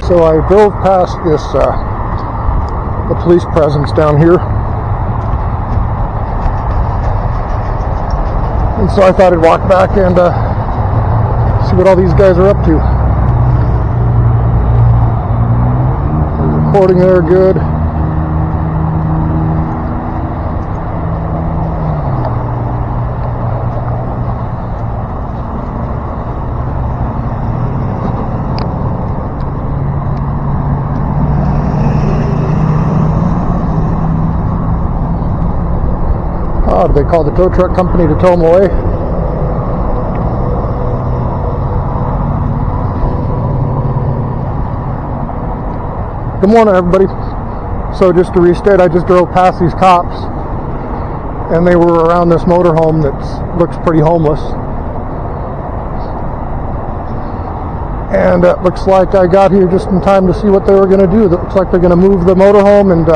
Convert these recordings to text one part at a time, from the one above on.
So I drove past this, the police presence down here. And so I thought I'd walk back and see what all these guys are up to. The recording there, good. Did they call the tow truck company to tow them away? Good morning, everybody. So just to restate, I just drove past these cops and they were around this motorhome that looks pretty homeless. And it looks like I got here just in time to see what they were going to do. It looks like they're going to move the motorhome and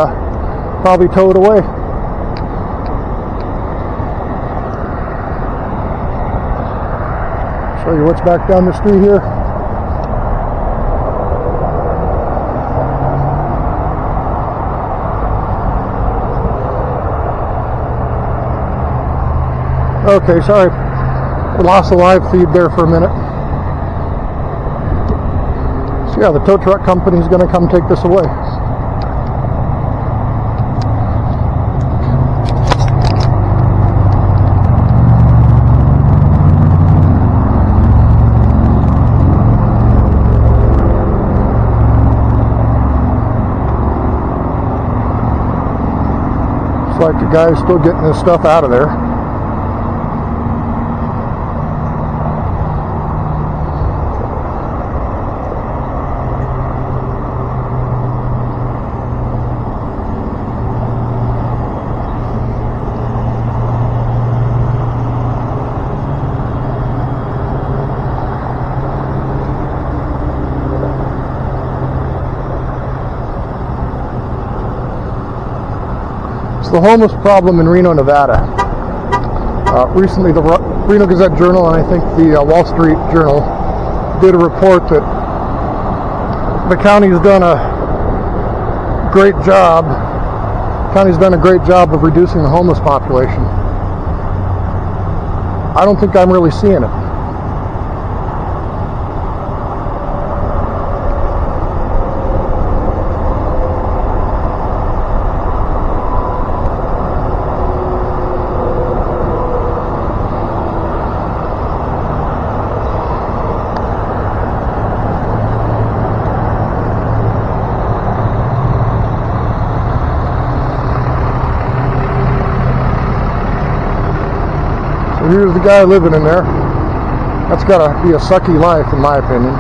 probably tow it away. Show you what's back down the street here. Okay, sorry, we lost the live feed there for a minute. So yeah, the tow truck company is going to come take this away. Like the guy's still getting his stuff out of there. The homeless problem in Reno, Nevada. Recently the Reno Gazette-Journal and I think the Wall Street Journal did a report that the county's done a great job. The county's done a great job of reducing the homeless population. I don't think I'm really seeing it. Here's the guy living in there. That's got to be a sucky life, in my opinion.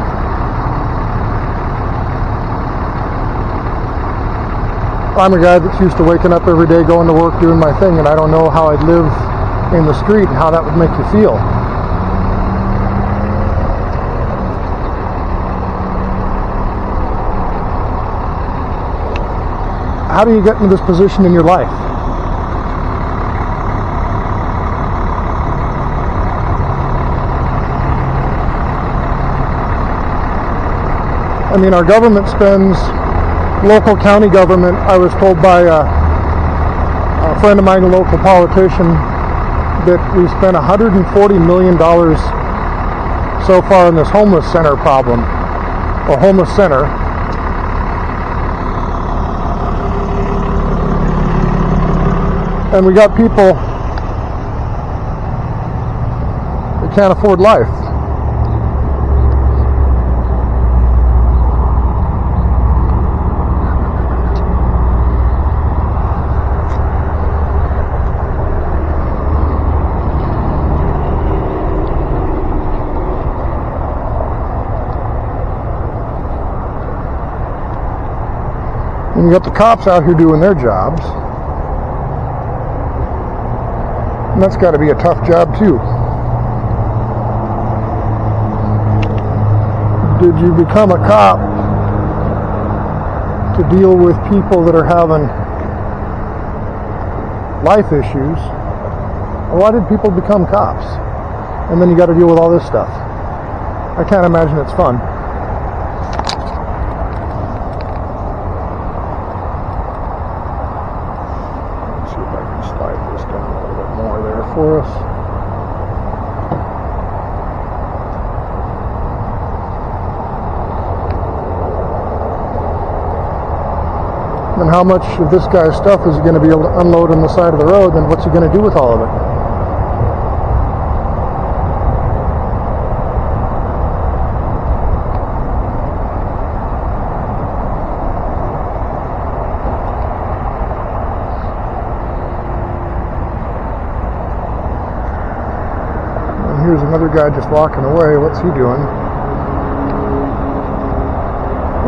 I'm a guy that's used to waking up every day, going to work, doing my thing, and I don't know how I'd live in the street and how that would make you feel. How do you get into this position in your life? I mean, our government spends, local county government, I was told by a friend of mine, a local politician, that we spent $140 million so far in this homeless center problem, or homeless center. And we got people that can't afford life. And you got the cops out here doing their jobs. And that's got to be a tough job too. Did you become a cop to deal with people that are having life issues? Or why did people become cops? And then you got to deal with all this stuff. I can't imagine it's fun. for us. And how much of this guy's stuff is he going to be able to unload on the side of the road, and what's he going to do with all of it? And here's another guy just walking away. What's he doing?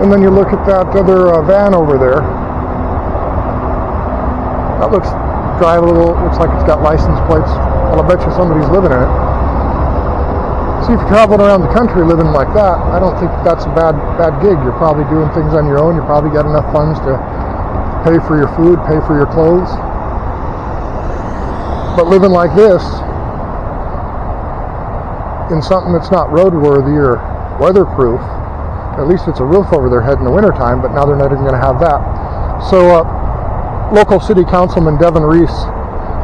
And then you look at that other van over there. That looks drivable, looks like it's got license plates. Well, I bet you somebody's living in it. See, if you're traveling around the country living like that, I don't think that's a bad gig. You're probably doing things on your own. You probably got enough funds to pay for your food, pay for your clothes. But living like this, in something that's not roadworthy or weatherproof, at least it's a roof over their head in the wintertime, but now they're not even going to have that. So, local city councilman Devin Reese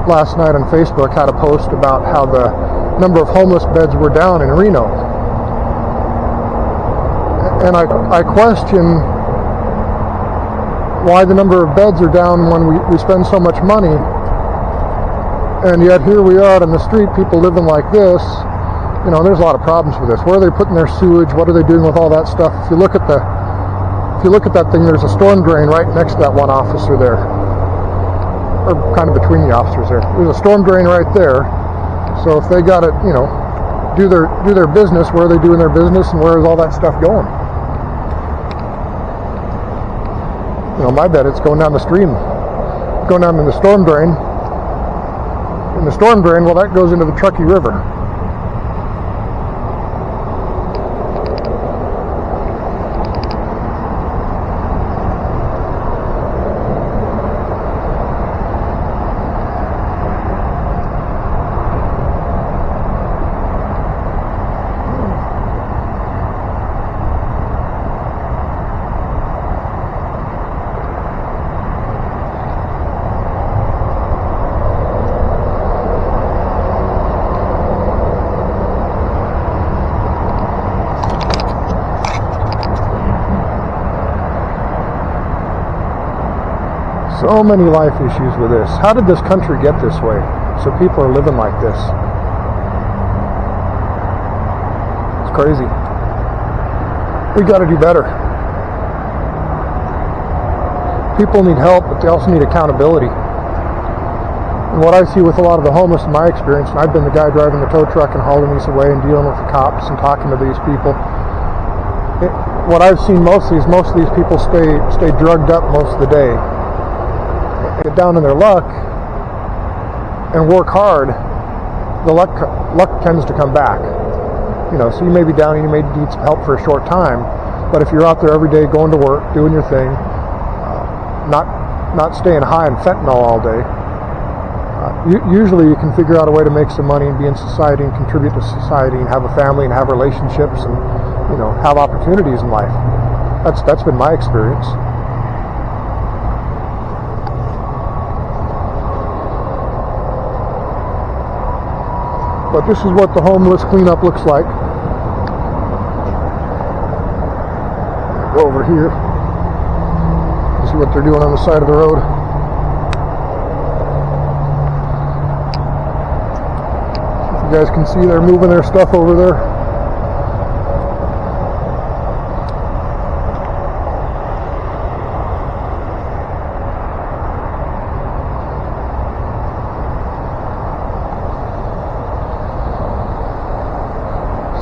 last night on Facebook had a post about how the number of homeless beds were down in Reno. And I question why the number of beds are down when we spend so much money, and yet here we are on the street, people living like this. You know, there's a lot of problems with this. Where are they putting their sewage? What are they doing with all that stuff? If you look at that thing, there's a storm drain right next to that one officer there. Or kind of between the officers there. There's a storm drain right there. So if they got it, you know, do their business, where are they doing their business, and where is all that stuff going? You know, my bet it's going down the stream, going down in the storm drain. In the storm drain, well, that goes into the Truckee River. So many life issues with this. How did this country get this way? So people are living like this. It's crazy. We got to do better. People need help, but they also need accountability. And what I see with a lot of the homeless in my experience, and I've been the guy driving the tow truck and hauling these away and dealing with the cops and talking to these people. What I've seen most of these people stay drugged up most of the day. Get down in their luck and work hard, the luck tends to come back. You know, so you may be down and you may need some help for a short time, but if you're out there every day going to work, doing your thing, not staying high on fentanyl all day, usually you can figure out a way to make some money and be in society and contribute to society and have a family and have relationships and, you know, have opportunities in life. That's been my experience. But this is what the homeless cleanup looks like. Go over here. See what they're doing on the side of the road. If you guys can see, they're moving their stuff over there.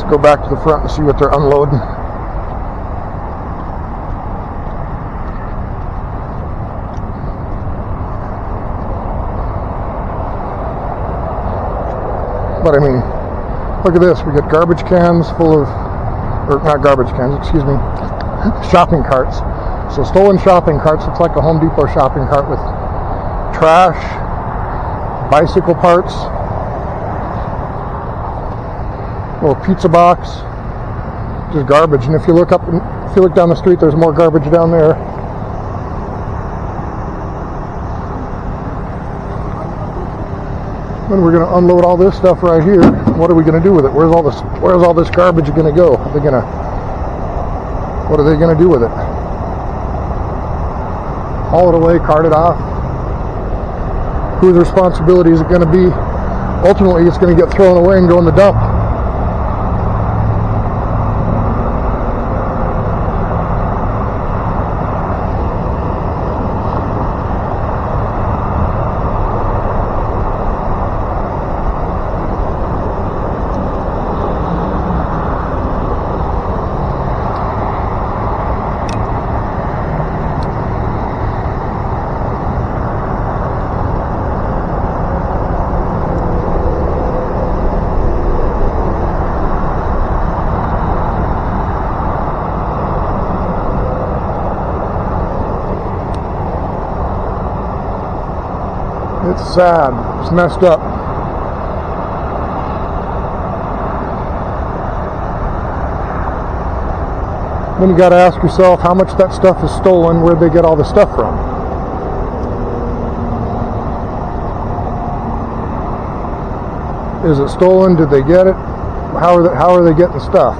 Go back to the front and see what they're unloading. But I mean, look at this. We got garbage cans full of, or not garbage cans, excuse me, shopping carts. So stolen shopping carts. Looks like a Home Depot shopping cart with trash, bicycle parts, little pizza box, just garbage. And if you look down the street, there's more garbage down there. Then we're going to unload all this stuff right here. What are we going to do with it? Where's all this garbage going to go? What are they going to do with it? Haul it away, cart it off? Whose responsibility is it going to be? Ultimately, it's going to get thrown away and go in the dump. It's sad. It's messed up. Then you got to ask yourself how much that stuff is stolen. Where'd they get all the stuff from? Is it stolen? Did they get it? How are they getting stuff?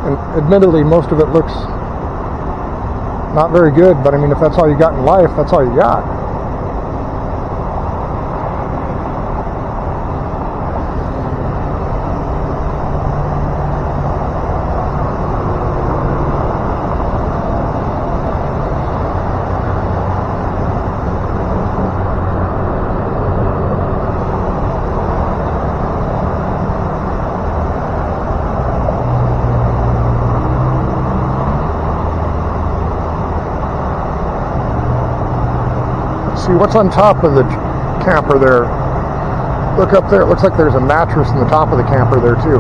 And admittedly, most of it looks not very good. But I mean, if that's all you got in life, that's all you got. See what's on top of the camper there. Look up there. It looks like there's a mattress in the top of the camper there too.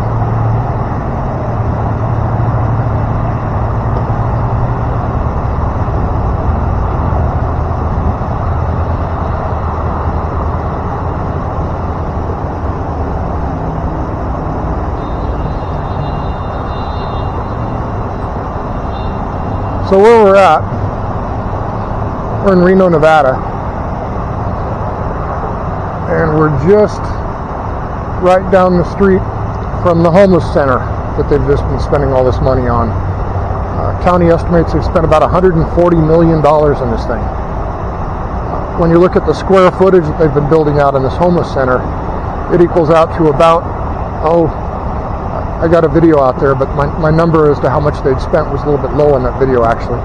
So where we're at, we're in Reno, Nevada. And we're just right down the street from the homeless center that they've just been spending all this money on. County estimates they've spent about $140 million in this thing. When you look at the square footage that they've been building out in this homeless center, it equals out to about, I got a video out there, but my number as to how much they'd spent was a little bit low in that video actually.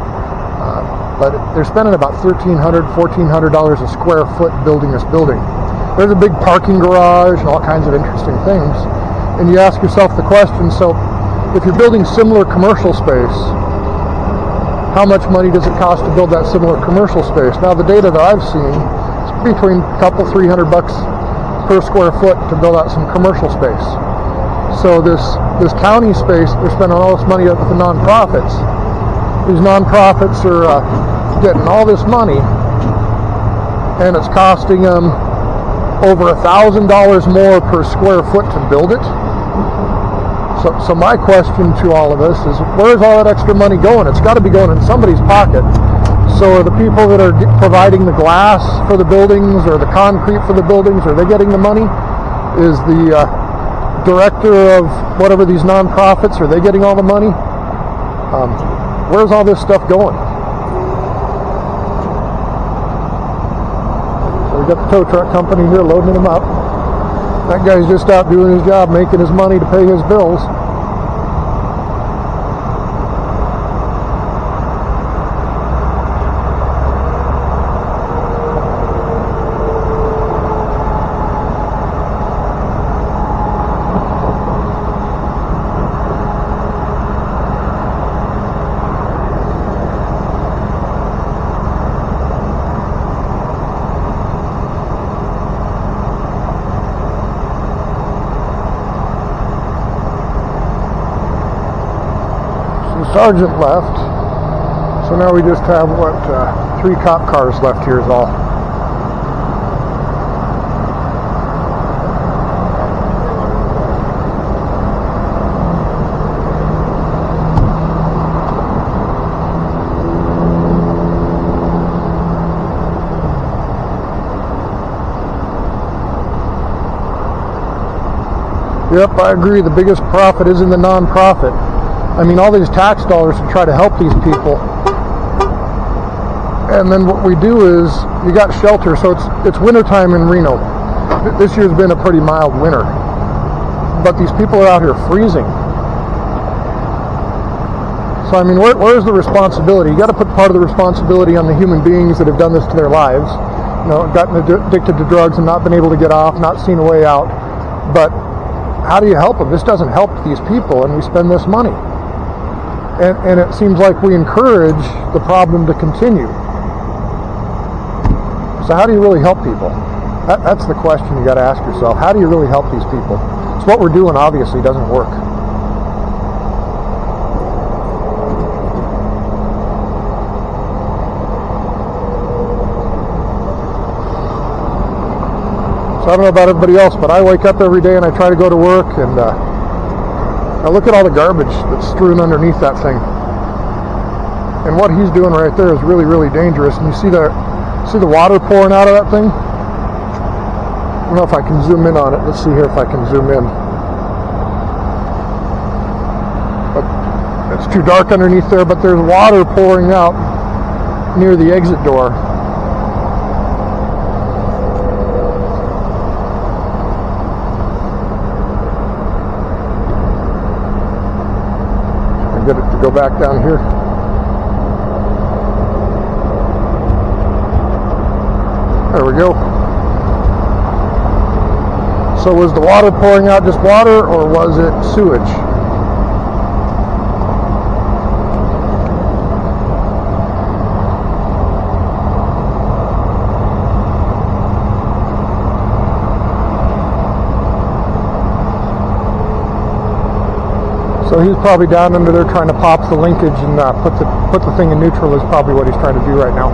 But they're spending about $1,300, $1,400 a square foot building this building. There's a big parking garage and all kinds of interesting things. And you ask yourself the question, so if you're building similar commercial space, how much money does it cost to build that similar commercial space? Now the data that I've seen is between a couple, $300 per square foot to build out some commercial space. So this county space, they're spending all this money up with the nonprofits. These nonprofits are getting all this money, and it's costing them over $1,000 more per square foot to build it. So my question to all of us is, where's all that extra money going? It's got to be going in somebody's pocket. So are the people that are providing the glass for the buildings or the concrete for the buildings, are they getting the money? Is the director of whatever these nonprofits, are they getting all the money? Where's all this stuff going? We got the tow truck company here loading them up. That guy's just out doing his job, making his money to pay his bills. Sergeant left, so now we just have 3 cop cars left here is all. Yep, I agree. The biggest profit is in the non-profit. I mean, all these tax dollars to try to help these people. And then what we do is, you got shelter, so it's wintertime in Reno. This year's been a pretty mild winter. But these people are out here freezing. So, I mean, where's the responsibility? You got to put part of the responsibility on the human beings that have done this to their lives. You know, gotten addicted to drugs and not been able to get off, not seen a way out. But how do you help them? This doesn't help these people, and we spend this money. And it seems like we encourage the problem to continue. So how do you really help people? That's the question you got to ask yourself. How do you really help these people? So what we're doing obviously doesn't work. So I don't know about everybody else, but I wake up every day and I try to go to work, and I look at all the garbage that's strewn underneath that thing. And what he's doing right there is really, really dangerous. And you see the water pouring out of that thing? I don't know if I can zoom in on it. Let's see here if I can zoom in. But it's too dark underneath there, but there's water pouring out near the exit door. Get it to go back down here. There we go. So was the water pouring out just water, or was it sewage? So he's probably down under there trying to pop the linkage and put the thing in neutral is probably what he's trying to do right now.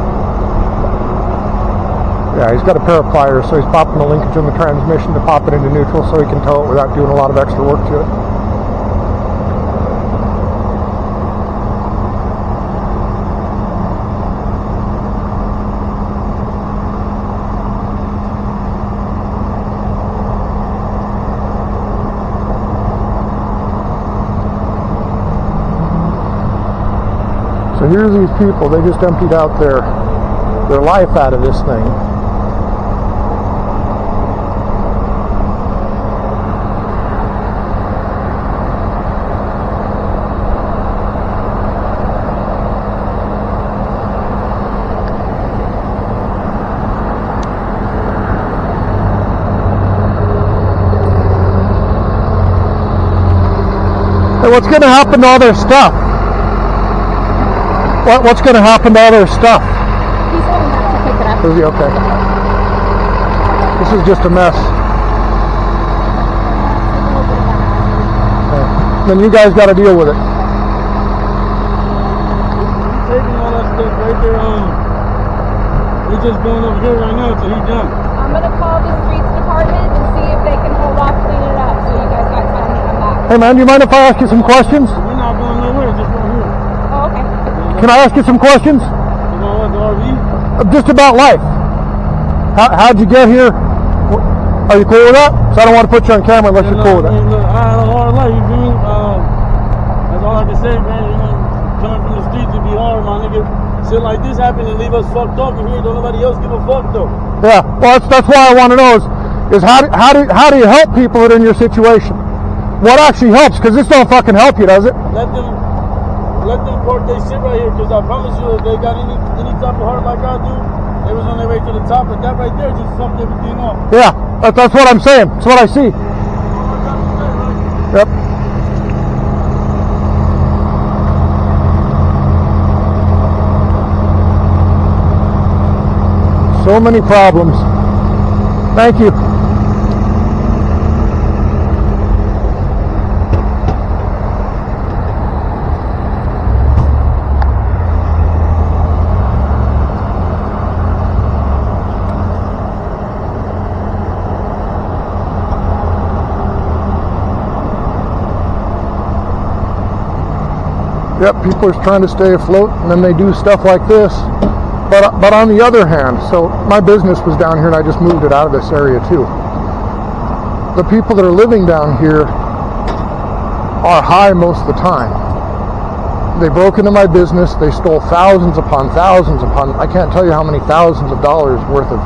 Yeah, he's got a pair of pliers, so he's popping the linkage on the transmission to pop it into neutral so he can tow it without doing a lot of extra work to it. So here's these people, they just emptied out their life out of this thing. And what's going to happen to all their stuff? What's going to happen to all their stuff? He's going back to pick it up. Is he? Okay. This is just a mess. Okay. Then you guys got to deal with it. He's taking all that stuff right there. We're just going over here right now until he's done. I'm going to call the streets department and see if they can hold off cleaning it up so you guys got time to come back. Hey man, do you mind if I ask you some questions? We're not going nowhere, just right here. Oh, okay. Can I ask you some questions? You know what, the RV? Just about life. How'd you get here? Are you cool with that? So I don't want to put you on camera unless you're cool with that. Look, I had a hard life, you feel me? That's all I can say, man. You know, coming from the streets, it'd be hard, my nigga. Shit like this happen and leave us fucked up in here. Don't nobody else give a fuck, though. Yeah, well, that's why I want to know is how do you help people that are in your situation? What actually helps? Because this don't fucking help you, does it? Let them park their shit right here, because I promise you, if they got any type of heart like I do, they was on their way to the top, but that right there just fucked everything up. Yeah, that's what I'm saying. That's what I see. Yep. So many problems. Thank you. Yep, people are trying to stay afloat, and then they do stuff like this. But on the other hand, so my business was down here, and I just moved it out of this area too. The people that are living down here are high most of the time. They broke into my business. They stole thousands upon, I can't tell you how many thousands of dollars worth of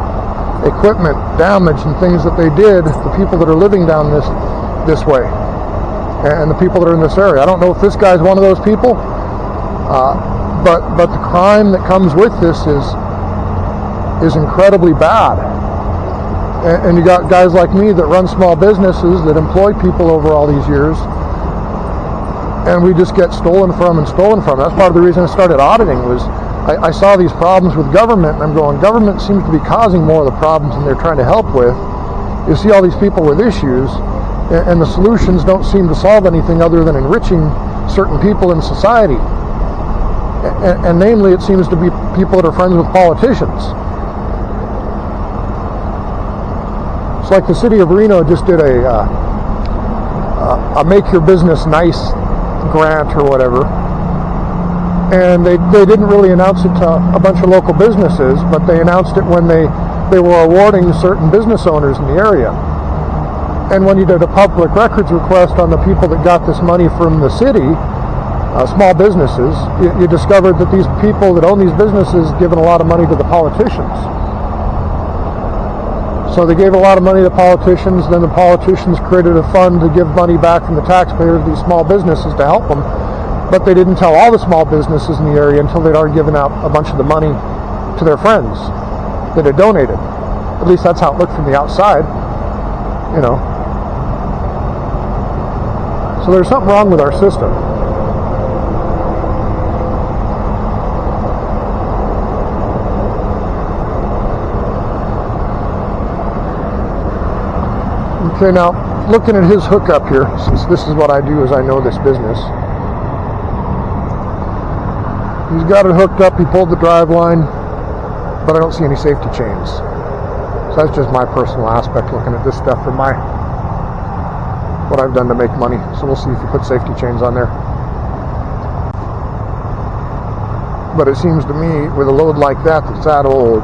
equipment, damage, and things that they did. The people that are living down this way, and the people that are in this area. I don't know if this guy's one of those people, but the crime that comes with this is incredibly bad. And you got guys like me that run small businesses that employ people over all these years, and we just get stolen from. That's part of the reason I started auditing. Was I saw these problems with government, and I'm going, government seems to be causing more of the problems than they're trying to help with. You see all these people with issues, and the solutions don't seem to solve anything other than enriching certain people in society. And namely, it seems to be people that are friends with politicians. It's like the city of Reno just did a Make Your Business Nice grant or whatever. And they didn't really announce it to a bunch of local businesses, but they announced it when they were awarding certain business owners in the area. And when you did a public records request on the people that got this money from the city, small businesses, you discovered that these people that own these businesses given a lot of money to the politicians. So they gave a lot of money to politicians, then the politicians created a fund to give money back from the taxpayers to these small businesses to help them. But they didn't tell all the small businesses in the area until they'd already given out a bunch of the money to their friends that had donated. At least that's how it looked from the outside, you know. So there's something wrong with our system. Okay, now looking at his hookup here, since this is what I do, is I know this business. He's got it hooked up, he pulled the drive line, but I don't see any safety chains. So that's just my personal aspect looking at this stuff from what I've done to make money. So we'll see if you put safety chains on there. But it seems to me, with a load like that that's that old,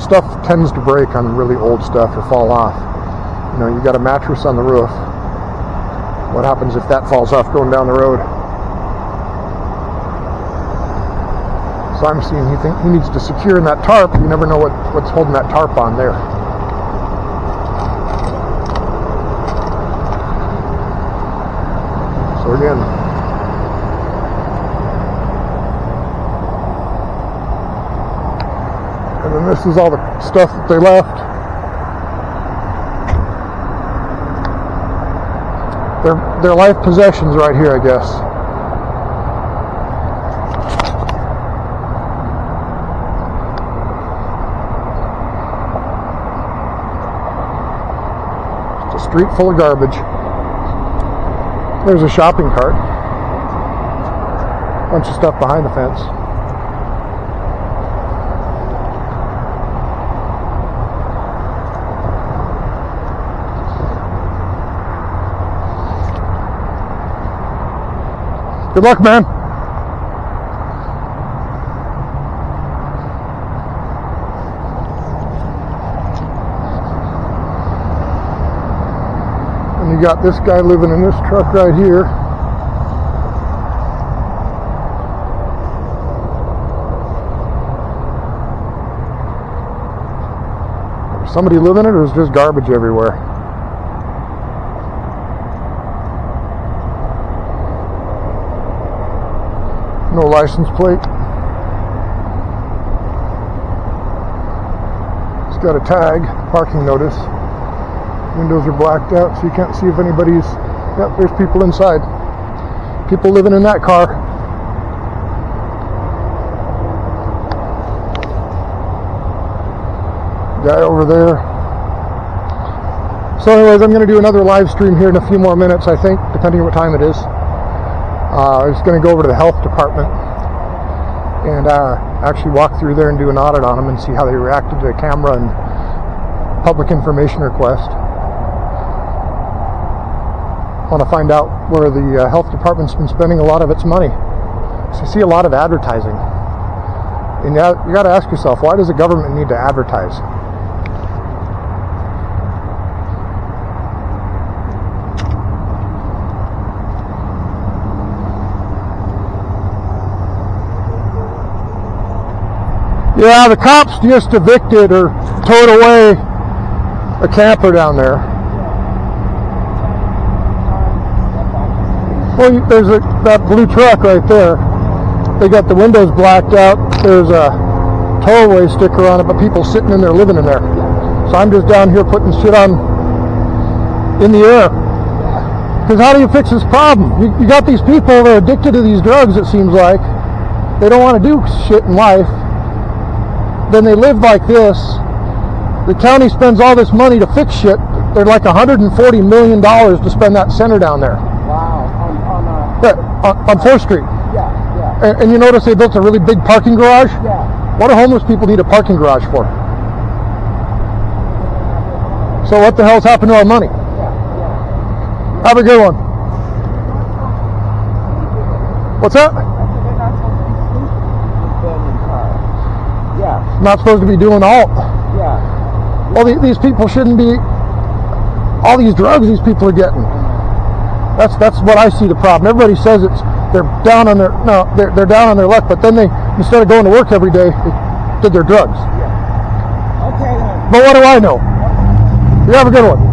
stuff tends to break on really old stuff or fall off. You know, you got a mattress on the roof. What happens if that falls off going down the road? So I'm seeing he needs to secure in that tarp. You never know what's holding that tarp on there. So again, and then this is all the stuff that they left. Their life possessions right here, I guess. Just a street full of garbage. There's a shopping cart. Bunch of stuff behind the fence. Good luck, man. And you got this guy living in this truck right here. Is somebody living in it, or is just garbage everywhere? No license plate. It's got a tag, parking notice. Windows are blacked out, so you can't see if anybody's... Yep, there's people inside. People living in that car. Guy over there. So anyways, I'm going to do another live stream here in a few more minutes, I think, depending on what time it is. I was going to go over to the health department and actually walk through there and do an audit on them and see how they reacted to the camera and public information request. I want to find out where the health department's been spending a lot of its money. So you see a lot of advertising. And you got to ask yourself, why does the government need to advertise? Yeah, the cops just evicted or towed away a camper down there. Well, there's that blue truck right there. They got the windows blacked out. There's a towaway sticker on it, but people sitting in there living in there. So I'm just down here putting shit on in the air. Because how do you fix this problem? You got these people that are addicted to these drugs, it seems like. They don't want to do shit in life. Then they live like this. The county spends all this money to fix shit. They're like $140 million to spend that center down there. Wow. On 4th Street. Yeah. And you notice they built a really big parking garage? Yeah. What do homeless people need a parking garage for? So what the hell's happened to our money? Yeah. Have a good one. What's that? Yeah. Not supposed to be doing all. Yeah. Well, these people shouldn't be. All these drugs these people are getting. That's what I see the problem. Everybody says they're down on their they're down on their luck, but then they, instead of going to work every day, they did their drugs. Yeah. Okay then. But what do I know? You have a good one.